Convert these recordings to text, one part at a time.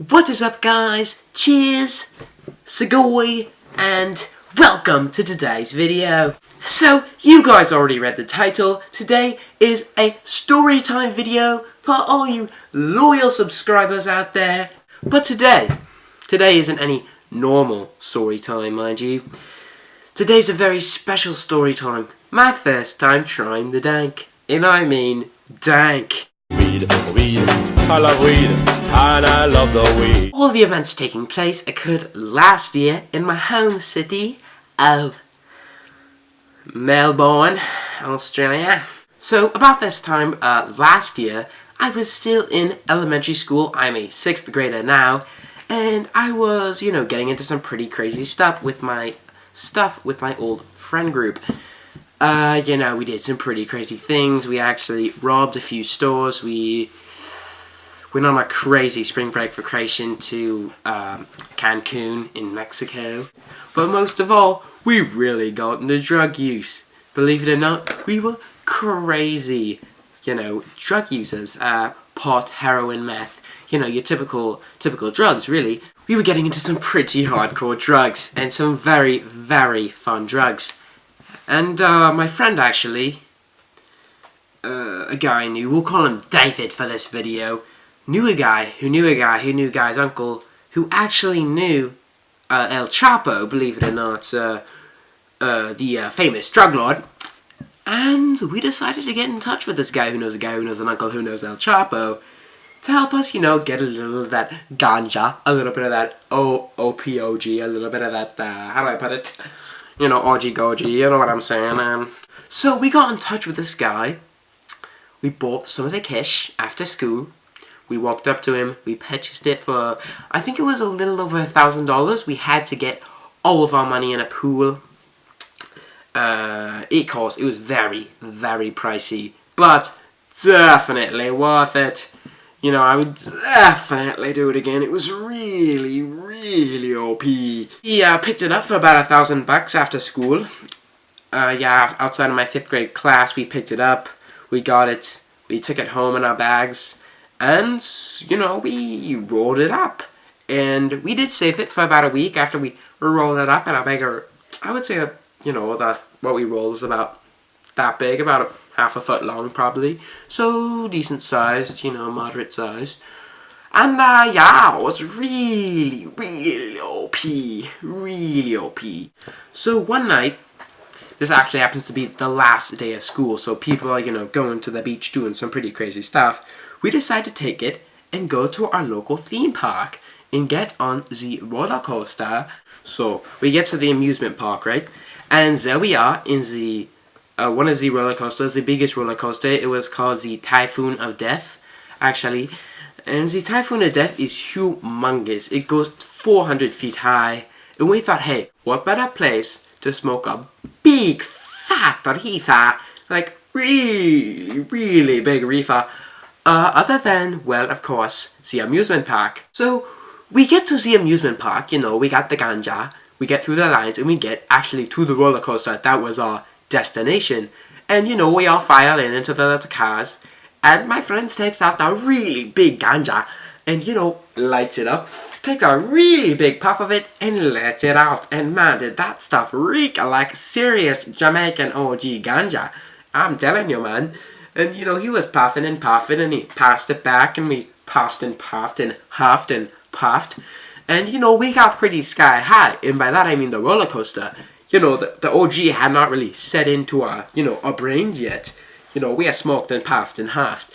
what is up guys? Cheers, Segoy, and welcome to today's video. So, you guys already read the title. Today is a story time video for all you loyal subscribers out there. But today isn't any normal story time, mind you. Today's a very special story time. My first time trying the dank. And I mean dank. Weed, I love weed, and I love the weed. All the events taking place occurred last year in my home city of Melbourne, Australia. So about this time last year, I was still in elementary school. I'm a 6th grader now, and I was, getting into some pretty crazy stuff with my old friend group. We did some pretty crazy things. We actually robbed a few stores. We went on a crazy spring break vacation to Cancun in Mexico. But most of all, we really got into drug use. Believe it or not, we were crazy, drug users. Pot, heroin, meth, your typical drugs, really. We were getting into some pretty hardcore drugs and some very, very fun drugs. And my friend actually, a guy I knew, we'll call him David for this video, knew a guy who knew a guy's uncle, who actually knew El Chapo, believe it or not, the famous drug lord. And we decided to get in touch with this guy who knows a guy who knows an uncle who knows El Chapo, to help us, get a little of that ganja, a little bit of that OPOG, a little bit of that, how do I put it? Orgy gogy, you know what I'm saying. So we got in touch with this guy. We bought some of the cash after school. We walked up to him. We purchased it for, I think it was a little over $1,000. We had to get all of our money in a pool. It was very, very pricey, but definitely worth it. I would definitely do it again. It was really, really OP. Yeah, I picked it up for about $1,000 after school. Outside of my 5th grade class, we picked it up. We got it. We took it home in our bags. And, we rolled it up. And we did save it for about a week after we rolled it up in our bag. I would say, what we rolled was about that big, about half a foot long probably, so decent sized, moderate sized. And it was really, really OP. So one night, this actually happens to be the last day of school, so people are, going to the beach doing some pretty crazy stuff. We decide to take it and go to our local theme park and get on the roller coaster. So we get to the amusement park, right? And there we are in the one of the roller coasters, the biggest roller coaster. It was called the Typhoon of Death, actually. And the Typhoon of Death is humongous. It goes 400 feet high. And we thought, hey, what better place to smoke a big fat reefer, like really, really big reefer, other than, well, of course, the amusement park. So we get to the amusement park, we got the ganja, we get through the lines, and we get actually to the roller coaster. That was our destination. And we all file into the little cars, and my friend takes out the really big ganja and lights it up, takes a really big puff of it and lets it out. And man, did that stuff reek like serious Jamaican OG ganja, I'm telling you, man. And he was puffing and puffing, and he passed it back, and we puffed and puffed and huffed and puffed, and we got pretty sky high. And by that I mean the roller coaster. The OG had not really set into our, our brains yet. We had smoked and puffed and huffed.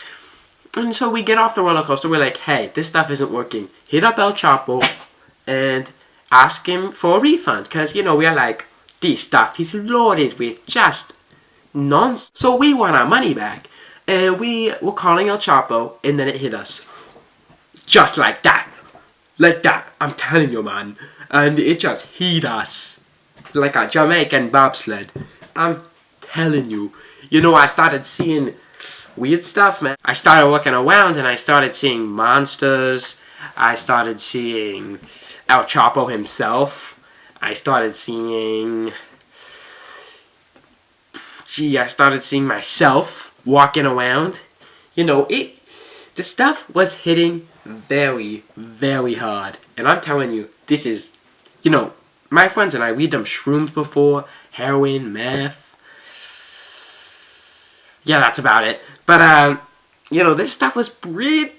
And so we get off the roller coaster, we're like, hey, this stuff isn't working. Hit up El Chapo and ask him for a refund. Because, we are like, this stuff, he's loaded with just nonsense. So we want our money back. And we were calling El Chapo, and then it hit us. Just like that. Like that, I'm telling you, man. And it just hit us like a Jamaican bobsled. I'm telling you. I started seeing weird stuff, man. I started looking around and I started seeing monsters. I started seeing El Chapo himself. I started seeing myself walking around. The stuff was hitting very, very hard. And I'm telling you, this is, you know, my friends and I, we'd done shrooms before, heroin, meth. Yeah, that's about it. But, you know, this stuff was pretty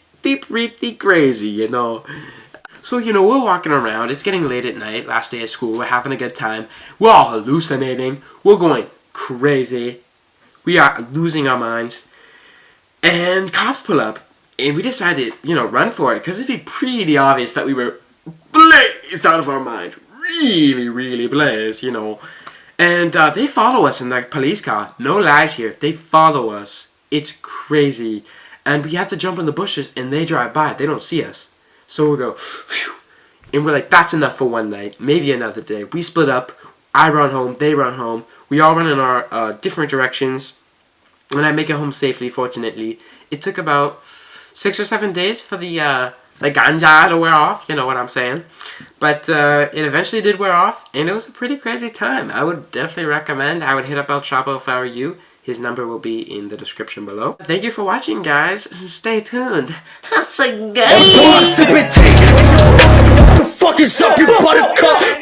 crazy, you know. So, you know, we're walking around. It's getting late at night. Last day of school. We're having a good time. We're all hallucinating. We're going crazy. We are losing our minds. And cops pull up. And we decided, you know, run for it. Because it'd be pretty obvious that we were blazed out of our mind. Really blazed, you know. And they follow us in their police car. No lies here. They follow us. It's crazy. And we have to jump in the bushes, and they drive by. They don't see us. So we go, phew. And we're like, that's enough for one night. Maybe another day. We split up. I run home. They run home. We all run in our different directions. And I make it home safely, fortunately. It took about 6 or 7 days for the ganja to wear off. You know what I'm saying. But it eventually did wear off. And it was a pretty crazy time. I would definitely recommend. I would hit up El Chapo if I were you. His number will be in the description below. Thank you for watching, guys. Stay tuned. That's a game. The fuck is up, you buttercup?